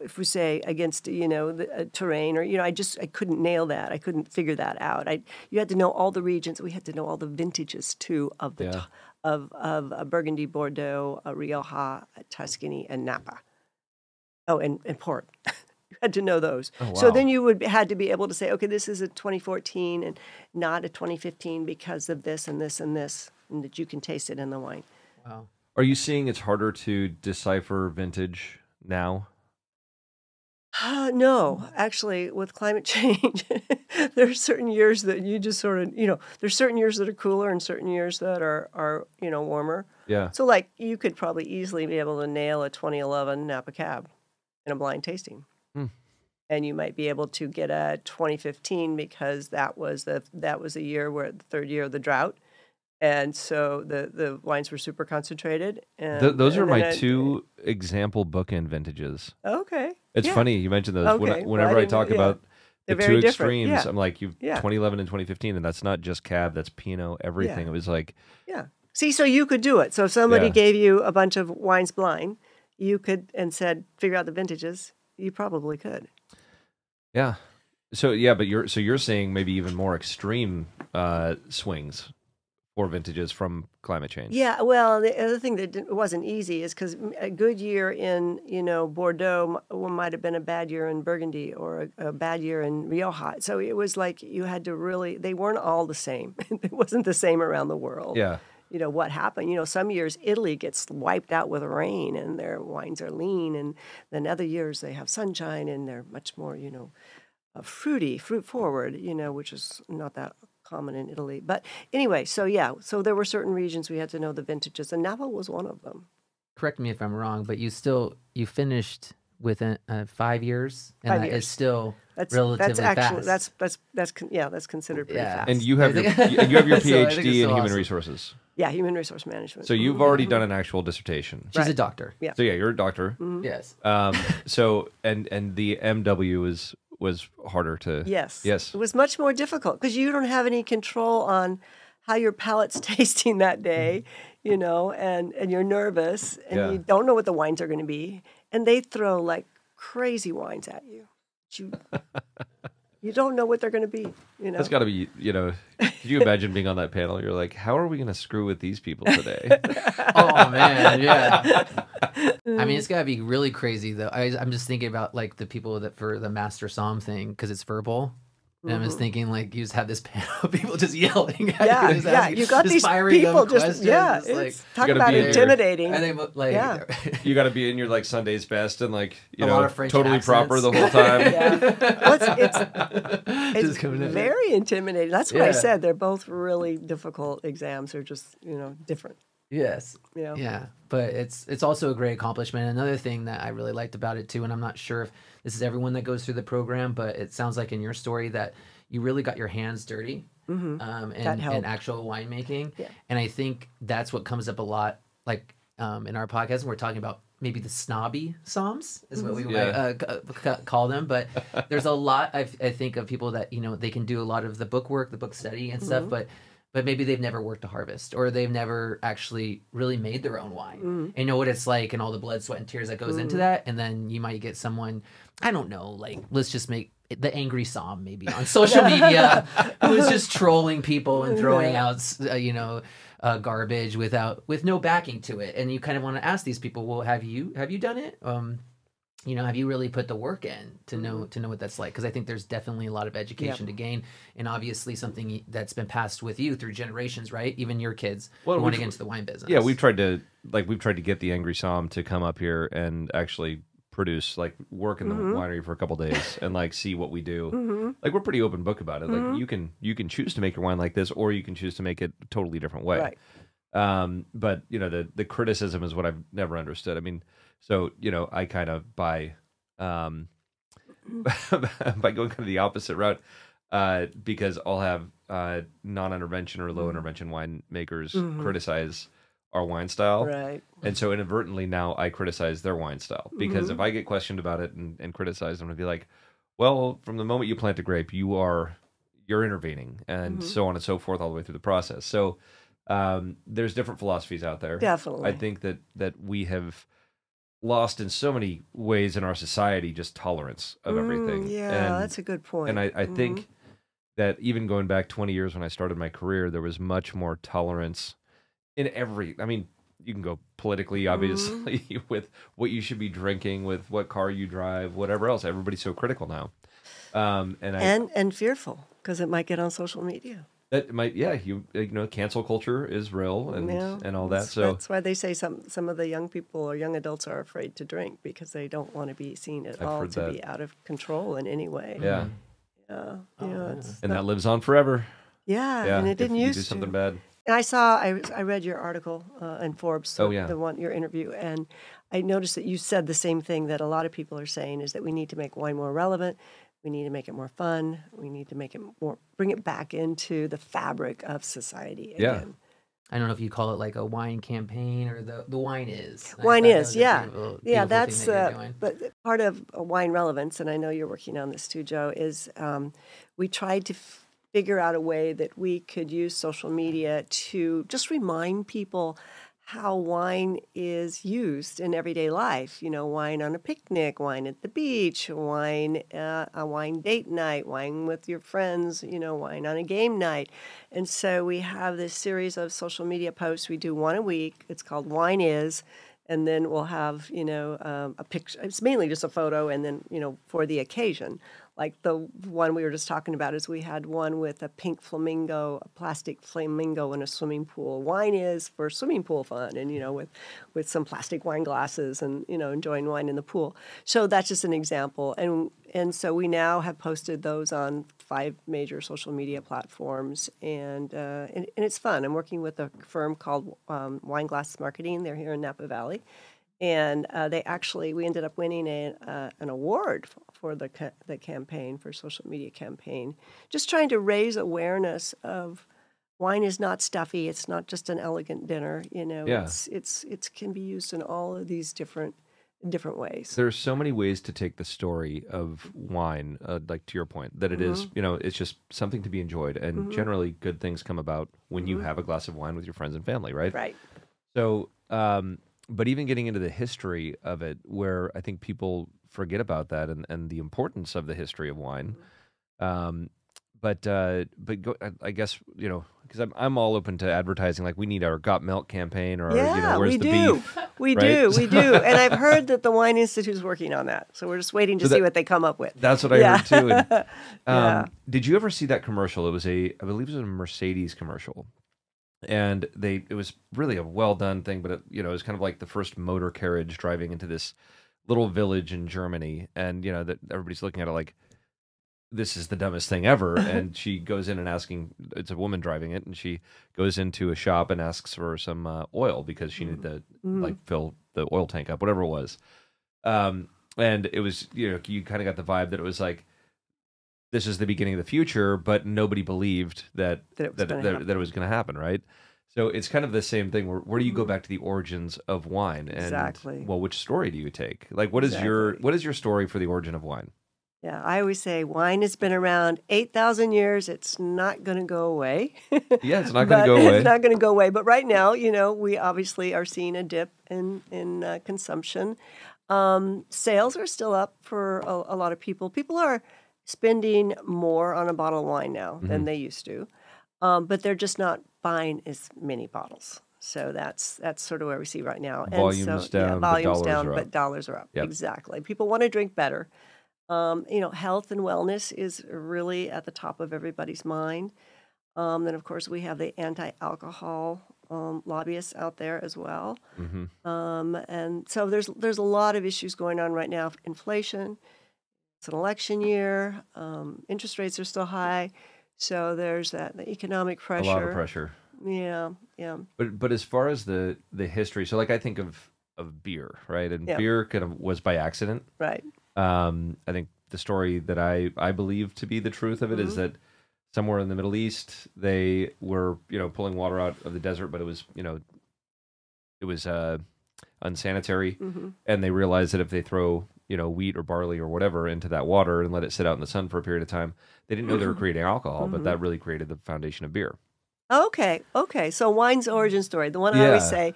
if we say against the terrain, or I couldn't nail that. I couldn't figure that out. You had to know all the regions. We had to know all the vintages too of the of Burgundy, Bordeaux, Rioja, Tuscany, and Napa. Oh, and port. You had to know those. Oh, wow. So then you had to be able to say, okay, this is a 2014 and not a 2015 because of this and this and this, and that you can taste it in the wine. Wow. Are you seeing it's harder to decipher vintage now? No, actually, with climate change, there are certain years that you just sort of, there's certain years that are cooler and certain years that are warmer. Yeah. So, like, you could probably easily be able to nail a 2011 Napa Cab in a blind tasting. and you might be able to get a 2015 because that was a year where the third year of the drought, and so the wines were super concentrated. And Those are and my then two example bookend vintages. Okay, It's yeah. funny you mentioned those. Okay, well, Whenever I didn't- talk yeah. about the They're two very different, extremes, yeah. I'm like, you've Yeah. 2011 and 2015, and that's not just Cab, that's Pinot, everything. Yeah. It was like, Yeah. See, so you could do it. So if somebody Yeah. gave you a bunch of wines blind, you could and said, figure out the vintages. You probably could. yeah. So yeah, but you're saying maybe even more extreme swings for vintages from climate change. Yeah. Well, the other thing that wasn't easy is because a good year in Bordeaux might have been a bad year in Burgundy or a bad year in Rioja. So it was like you had to really. They weren't all the same. It wasn't the same around the world. Yeah. What happened. Some years Italy gets wiped out with rain and their wines are lean, and then other years they have sunshine and they're much more, fruity, fruit forward, which is not that common in Italy. But anyway, so there were certain regions we had to know the vintages, and Napa was one of them. Correct me if I'm wrong, but you finished within 5 years, and 5 that years. is still That's relatively actually fast. that's considered pretty Yeah. fast. And you have your So I think it's PhD in so human awesome. resources. yeah, human resource management. So you've already done an actual dissertation. She's a Right. doctor. Yeah. So yeah, you're a doctor. Yes. So and the MW was harder to. Yes. Yes. It was much more difficult because you don't have any control on how your palate's tasting that day, and you're nervous and Yeah. you don't know what the wines are going to be. And they throw like crazy wines at you. You don't know what they're going to be, That's got to be, could you imagine being on that panel? You're like, how are we going to screw with these people today? Oh man, yeah. I mean, it's gotta be really crazy though. I'm just thinking about like the people that for the Master Somm thing because it's verbal. And I'm just thinking like you just have this panel of people just yelling at Yeah, you. Just yeah. asking, You got just these firing them people just, questions, yeah. just, like, It's, talk gotta about be in your- intimidating. and they like Yeah. You got to be in your like Sunday's best and like, A lot of French totally proper the accents. whole time. Yeah. Well, it's Just coming in. very intimidating. That's what I Yeah. said. They're both really difficult exams. They're just, different. Yes. Yeah. Yeah, but it's also a great accomplishment. Another thing that I really liked about it too, and I'm not sure if this is everyone that goes through the program, but it sounds like in your story that you really got your hands dirty in actual winemaking. Yeah. And I think that's what comes up a lot, like in our podcast, when we're talking about maybe the snobby somms is what we Yeah. might call them. But there's a lot, I think, of people that, they can do a lot of the book work, the book study and stuff, but maybe they've never worked a harvest or they've never actually really made their own wine. And know what it's like and all the blood, sweat, and tears that goes into that. And then you might get someone, I don't know, like let's just make the angry Somm maybe on social media who's just trolling people and throwing out, garbage with no backing to it. And you kind of want to ask these people, well, have you done it? Have you really put the work in to know what that's like? Because I think there's definitely a lot of education to gain, and obviously something that's been passed with you through generations, right? Even your kids want to get into the wine business. Yeah, we've tried to get the Angry Somm to come up here and actually produce, like work in the winery for a couple days and like see what we do. Like we're pretty open book about it. Like you can choose to make your wine like this, or you can choose to make it a totally different way. Right. But the criticism is what I've never understood. I mean, so I kind of by going kind of the opposite route, because I'll have non-intervention or low intervention winemakers criticize our wine style, Right. and so inadvertently now I criticize their wine style because if I get questioned about it and criticized, I'm gonna be like, well, from the moment you plant a grape, you're intervening, and so on and so forth all the way through the process. So there's different philosophies out there. Definitely. I think that we have lost in so many ways in our society just tolerance of everything. Yeah, that's a good point. And I think that even going back 20 years when I started my career, there was much more tolerance in I mean, you can go politically, obviously, with what you should be drinking, with what car you drive, whatever else. Everybody's so critical now. And fearful because it might get on social media. that might, cancel culture is real and all that. So that's why they say some of the young people or young adults are afraid to drink because they don't want to be seen at all heard to that. be out of control in any way. yeah, Yeah. and that lives on forever. Yeah, Yeah, and it if didn't you used do to. something bad. And I read your article in Forbes, Oh, yeah. your interview, and I noticed that you said the same thing that a lot of people are saying, is that we need to make wine more relevant, we need to make it more fun, we need to make it more, bring it back into the fabric of society Yeah. again. I don't know if you call it like a wine campaign or the wine is. Wine I thought that is, was a yeah. beautiful Yeah, thing that's, that you're doing. but part of wine relevance, and I know you're working on this too, Joe, is we tried to figure out a way that we could use social media to just remind people how wine is used in everyday life. You know, wine on a picnic, wine at the beach, wine, a wine date night, wine with your friends, you know, wine on a game night. And so we have this series of social media posts. We do one a week. It's called Wine Is. And then we'll have, you know, a picture. It's mainly just a photo, and then, you know, for the occasion. Like the one we were just talking about is we had one with a pink flamingo, a plastic flamingo in a swimming pool. Wine is for swimming pool fun, and, you know, with some plastic wine glasses and, you know, enjoying wine in the pool. So that's just an example. And so we now have posted those on 5 major social media platforms, and it's fun. I'm working with a firm called Wine Glass Marketing. They're here in Napa Valley. And we ended up winning an award for the campaign, for social media campaign, just trying to raise awareness of wine is not stuffy. It's not just an elegant dinner. You know, Yeah. it can be used in all of these different ways. There's so many ways to take the story of wine, like to your point, that it is, you know, it's just something to be enjoyed. And generally good things come about when you have a glass of wine with your friends and family, right? Right. So, but even getting into the history of it, where I think people forget about that and the importance of the history of wine. I guess, you know, because I'm all open to advertising. Like, we need our Got Milk campaign, or you know, where's we the do. beef? We right? do. We do. And I've heard that the Wine Institute is working on that. So we're just waiting to see what they come up with. That's what I heard too. And, Yeah. Did you ever see that commercial? It was I believe it was a Mercedes commercial. And it was really a well done thing, but it, you know, it was kind of like the first motor carriage driving into this little village in Germany, and you know that everybody's looking at it like, this is the dumbest thing ever. And she goes in and it's a woman driving it, and she goes into a shop and asks for some oil because she needed to like fill the oil tank up, whatever it was. And it was, you know, you kind of got the vibe that it was like, this is the beginning of the future, but nobody believed that it was going to happen, right? So it's kind of the same thing. Where do you go back to the origins of wine? And, Exactly. well, which story do you take? Like, what is your story for the origin of wine? Yeah, I always say wine has been around 8,000 years. It's not going to go away. Yeah, it's not going to go away. It's not going to go away. But right now, you know, we obviously are seeing a dip in consumption. Sales are still up for a lot of people. People are spending more on a bottle of wine now than they used to, but they're just not buying as many bottles. So that's sort of where we see right now. Volumes down, but dollars are up. Yep. Exactly. People want to drink better. You know, health and wellness is really at the top of everybody's mind. Then, of course, we have the anti-alcohol lobbyists out there as well. And so there's a lot of issues going on right now. Inflation. It's an election year. Interest rates are still high. So there's the economic pressure. A lot of pressure. Yeah, yeah. But as far as the history, so like I think of beer, right? And beer kind of was by accident. Right. I think the story that I believe to be the truth of it is that somewhere in the Middle East, they were, you know, pulling water out of the desert, but it was, you know, unsanitary. And they realized that if they throw, you know, wheat or barley or whatever into that water and let it sit out in the sun for a period of time, they didn't know they were creating alcohol, but that really created the foundation of beer. Okay. So wine's origin story, the one I always say,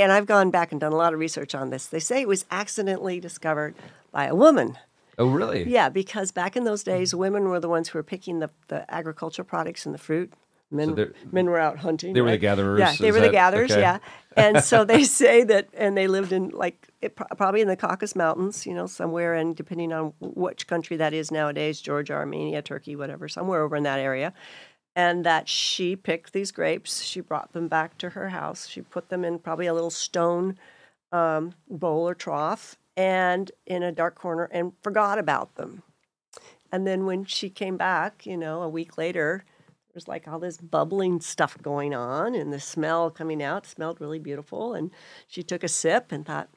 and I've gone back and done a lot of research on this, they say it was accidentally discovered by a woman. Oh, really? Yeah, because back in those days, women were the ones who were picking the agricultural products and the fruit. Men were out hunting. They were the gatherers. Yeah, they were the gatherers, okay. yeah. And so they say that, and they lived in, probably in the Caucasus Mountains, you know, somewhere, and depending on which country that is nowadays, Georgia, Armenia, Turkey, whatever, somewhere over in that area. And that she picked these grapes, she brought them back to her house, she put them in probably a little stone bowl or trough, and in a dark corner, and forgot about them. And then when she came back, you know, a week later, There's like all this bubbling stuff going on, and the smell coming out smelled really beautiful. And she took a sip and thought,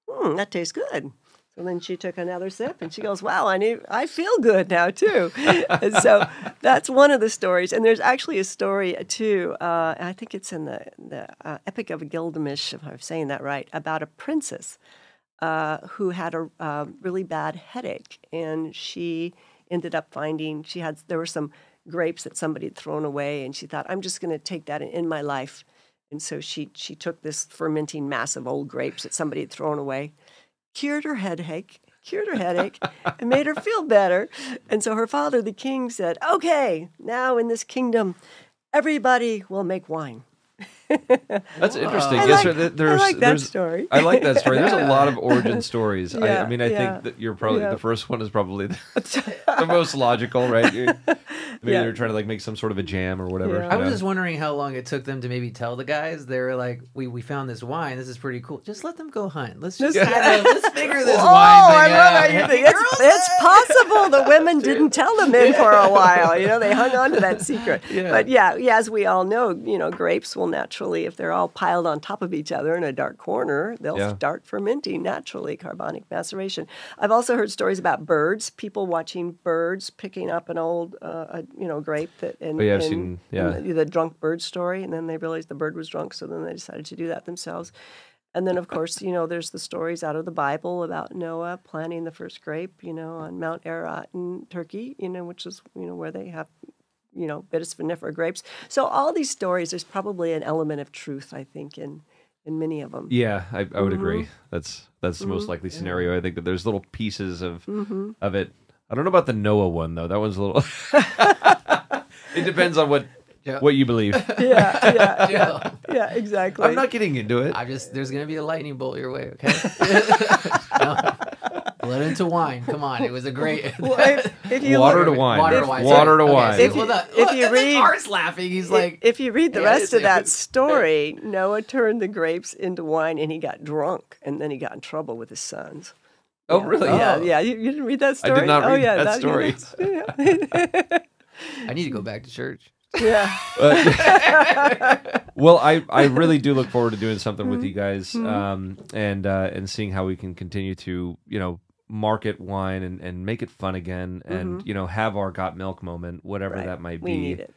that tastes good. So then she took another sip, and she goes, wow, I feel good now, too. And so that's one of the stories. And there's actually a story, too, I think it's in the Epic of Gilgamesh, if I'm saying that right, about a princess who had a really bad headache. And she ended up finding, there were some grapes that somebody had thrown away, and she thought, I'm just going to take that in my life. And so she took this fermenting mass of old grapes that somebody had thrown away, cured her headache, and made her feel better. And so her father, the king, said, okay, now in this kingdom, everybody will make wine. That's interesting. I like that story. I like that story. There's a lot of origin stories. Yeah, I mean, I think that you're probably the first one is probably the most logical, right? Maybe they're trying to like make some sort of a jam or whatever. Yeah. I was just wondering how long it took them to maybe tell the guys. They were like, we found this wine. This is pretty cool. Just let them go hunt. Let's just let's figure this wine thing I love out. how you think. It's possible the women didn't tell the men for a while. You know, they hung on to that secret. Yeah. But as we all know, grapes will naturally, if they're all piled on top of each other in a dark corner, they'll start fermenting naturally, carbonic maceration. I've also heard stories about birds, people watching birds picking up an old, grape that, I've seen the drunk bird story, and then they realized the bird was drunk, so then they decided to do that themselves. And then, of course, there's the stories out of the Bible about Noah planting the first grape, on Mount Ararat in Turkey, which is, where they have, vitivinifera grapes. So all these stories, there's probably an element of truth, I think, in many of them. Yeah, I would agree. That's the most likely scenario. I think that there's little pieces of it. I don't know about the Noah one, though. That one's a little... It depends on what you believe. Yeah, exactly. I'm not getting into it. There's going to be a lightning bolt your way, okay? Blood into wine. Come on. It was a great... if you water to wine. Water to wine. If you read... Art's laughing. He's like... If you read the rest of that story, Noah turned the grapes into wine, and he got drunk, and then he got in trouble with his sons. Oh, really? Yeah. You didn't read that story? I did not read that story. I need to go back to church. Yeah. Well, I really do look forward to doing something with you guys, and seeing how we can continue to market wine and make it fun again, and have our got milk moment, whatever that might be. We need it.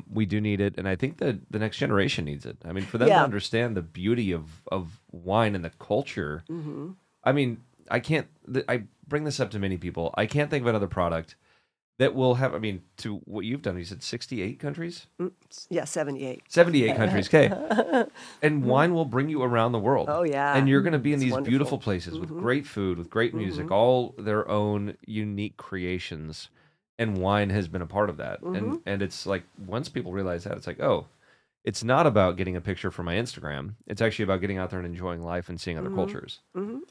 We do need it, and I think that the next generation needs it. I mean, for them to understand the beauty of wine and the culture. I mean, I bring this up to many people. I can't think of another product that will have, to what you've done, you said 68 countries? Yeah, 78. 78 countries, okay. And wine will bring you around the world. Oh, yeah. And you're going to be in these wonderful. beautiful places with great food, with great music, all their own unique creations. And wine has been a part of that. And it's like, once people realize that, it's like, oh, it's not about getting a picture for my Instagram. It's actually about getting out there and enjoying life and seeing other cultures.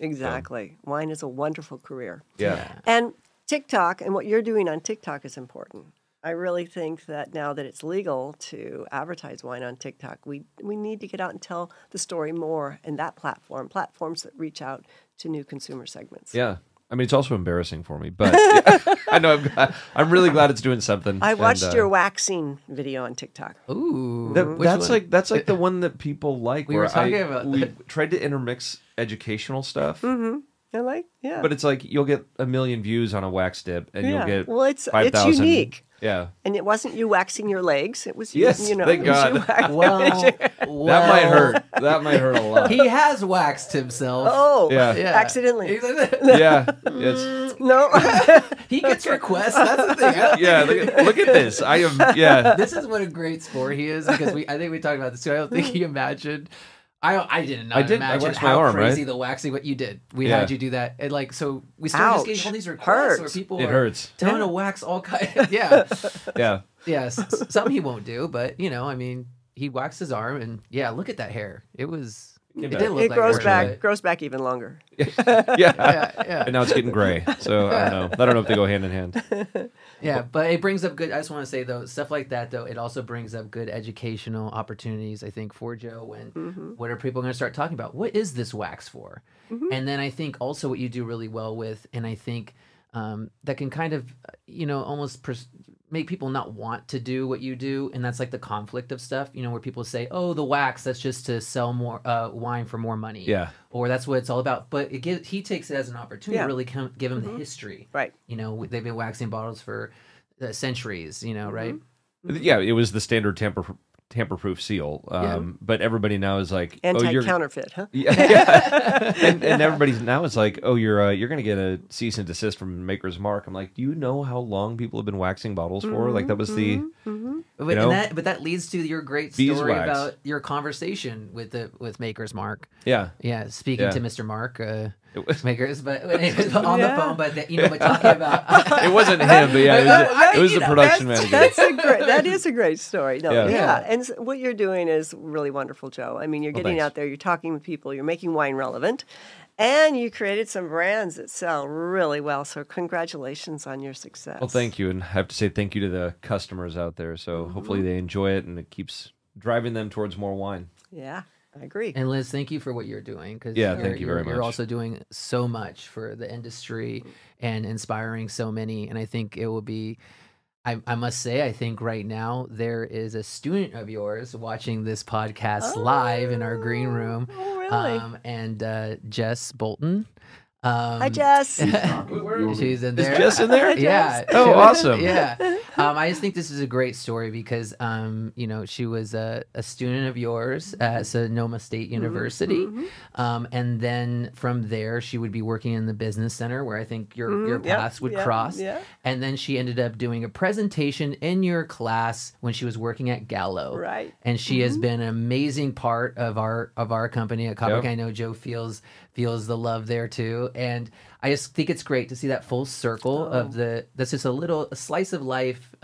Exactly. So, wine is a wonderful career. Yeah. And TikTok and what you're doing on TikTok is important. I really think that now that it's legal to advertise wine on TikTok, we need to get out and tell the story more in that platforms that reach out to new consumer segments. Yeah. It's also embarrassing for me, but I know I'm really glad it's doing something. I watched your waxing video on TikTok. Ooh. That's like the one that people like. We were talking about we tried to intermix educational stuff. But it's like you'll get 1 million views on a wax dip, and you'll get it's 5,000. unique. Yeah, and it wasn't you waxing your legs; it was thank God. Well, that might hurt. That might hurt a lot. He has waxed himself. Oh, yeah. Accidentally. Yeah, it's no. He gets requests. That's the thing. Yeah, look at this. I am. Yeah, this is what a great sport he is, because I think we talked about this too. I don't think he imagined. I didn't imagine how crazy the waxing. What you did, we had you do that, and so we started just getting all these requests where people are telling to wax all kinds. Yeah. Something he won't do, but he waxed his arm, and look at that hair. It did look like it grows back even longer. Yeah. And now it's getting gray, so I don't know if they go hand in hand. Yeah, but it brings up good. I just want to say though, stuff like that though, it also brings up good educational opportunities. I think for Joe, when what are people going to start talking about? What is this wax for? And then I think also what you do really well with, and I think that can kind of almost make people not want to do what you do, and that's like the conflict of stuff, you know, where people say, oh, the wax, that's just to sell more wine for more money, Yeah. or that's what it's all about. But he takes it as an opportunity Yeah. to really give him the history, Right. you know, they've been waxing bottles for centuries, you know, right? Yeah, it was the standard tamper-proof seal. But everybody now is like, Anti-counterfeit, huh? Yeah. and everybody now is like, oh, you're going to get a cease and desist from Maker's Mark. I'm like, do you know how long people have been waxing bottles for? Like, that was the... But, know? but that leads to your great story Beeswax. about your conversation with Maker's Mark. Yeah. Yeah, speaking Yeah. to Mr. Mark, It was, Makers, but on the phone, but but talking about it wasn't him, but yeah, it was the production manager. That is a great story. No, Yeah. yeah. And what you're doing is really wonderful, Joe. I mean, you're getting thanks. out there, you're talking with people, you're making wine relevant, and you created some brands that sell really well. So congratulations on your success. Well, thank you. And I have to say thank you to the customers out there. So hopefully they enjoy it and it keeps driving them towards more wine. Yeah, I agree. And Liz, thank you for what you're doing, because thank you very You're much. also doing so much for the industry and inspiring so many. And I think it will be, I must say, I think right now there is a student of yours watching this podcast live in our green room. Oh, really? And Jess Bolton. Hi, Jess. She's in there. Is Jess in there? Yeah. Oh, She was- awesome. Yeah. I just think this is a great story because, you know, she was a student of yours at Sonoma State University. And then from there, she would be working in the business center where I think your paths would cross. Yeah. And then she ended up doing a presentation in your class when she was working at Gallo. Right. And she has been an amazing part of our company at Copper. Yep. I know Joe feels the love there too, and I just think it's great to see that full circle of that's just a slice of life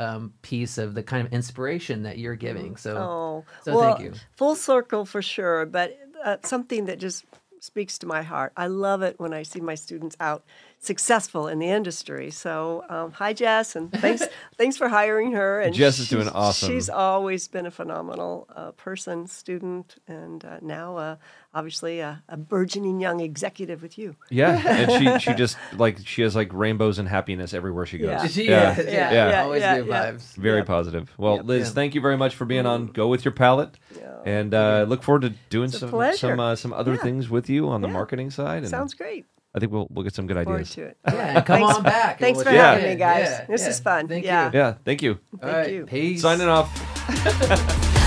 piece of the kind of inspiration that you're giving. So well, thank you. Full circle for sure, but something that just speaks to my heart. I love it when I see my students out successful in the industry. So hi, Jess, and thanks for hiring her. And Jess is doing awesome. She's always been a phenomenal person, student, and now obviously a burgeoning young executive with you. Yeah, and she just she has like rainbows and happiness everywhere she goes. Yeah. She Yeah. is, Yeah. always good vibes. Very positive. Well, Liz, Yeah. thank you very much for being on Go With Your Palate. And look forward to doing It's a some pleasure. other things with you on the Yeah. marketing side. And Sounds great. I think we'll get some good Forward ideas. to it. Yeah, and come Thanks- on back. Thanks for Yeah. having me, guys. Yeah, This yeah. is fun. Thank Yeah. you. Yeah, thank you. All right, you. peace. Signing off.